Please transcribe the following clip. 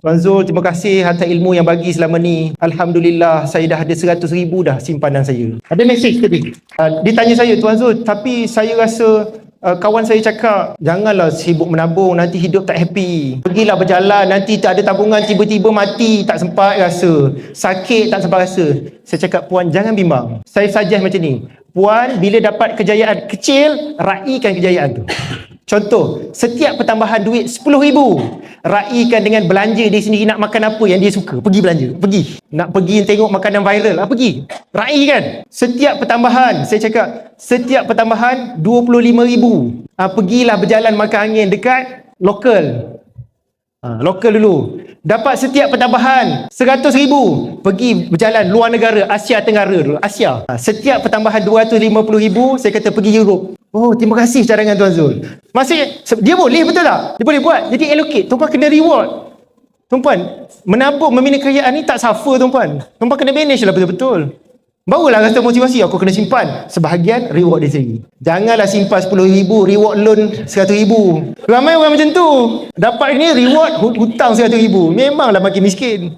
Tuan Zul, terima kasih atas ilmu yang bagi selama ni. Alhamdulillah, saya dah ada 100,000 dah simpanan saya. Ada mesej tadi. Ditanya saya, Tuan Zul, tapi saya rasa kawan saya cakap, janganlah sibuk menabung, nanti hidup tak happy. Pergilah berjalan, nanti tak ada tabungan, tiba-tiba mati, tak sempat rasa. Sakit, tak sempat rasa. Saya cakap, Puan, jangan bimbang. Saya suggest macam ni. Puan, bila dapat kejayaan kecil, raikan kejayaan tu. Contoh, setiap pertambahan duit 10,000, raikan dengan belanja dia sendiri nak makan apa yang dia suka. Pergi belanja, pergi. Nak pergi tengok makanan viral, pergi. Raikan. Setiap pertambahan, saya cakap, setiap pertambahan 25,000. Pergilah berjalan makan angin dekat lokal. Lokal dulu. Dapat setiap pertambahan 100,000, pergi berjalan luar negara, Asia Tenggara dulu, Asia. Setiap pertambahan 250,000, saya kata pergi Europe. Oh, terima kasih cadangan Tuan Zul. Maksudnya, dia boleh, betul tak? Dia boleh buat. Jadi allocate, tuan-puan kena reward. Tuan-puan, menabung, membina kekayaan ni tak suffer tuan-puan. Tuan-puan kena manage lah betul-betul. Barulah rasa motivasi, aku kena simpan. Sebahagian, reward dia sendiri. Janganlah simpan 10,000, reward loan 100,000. Ramai orang macam tu. Dapat ni, reward, hutang 100,000. Memanglah makin miskin.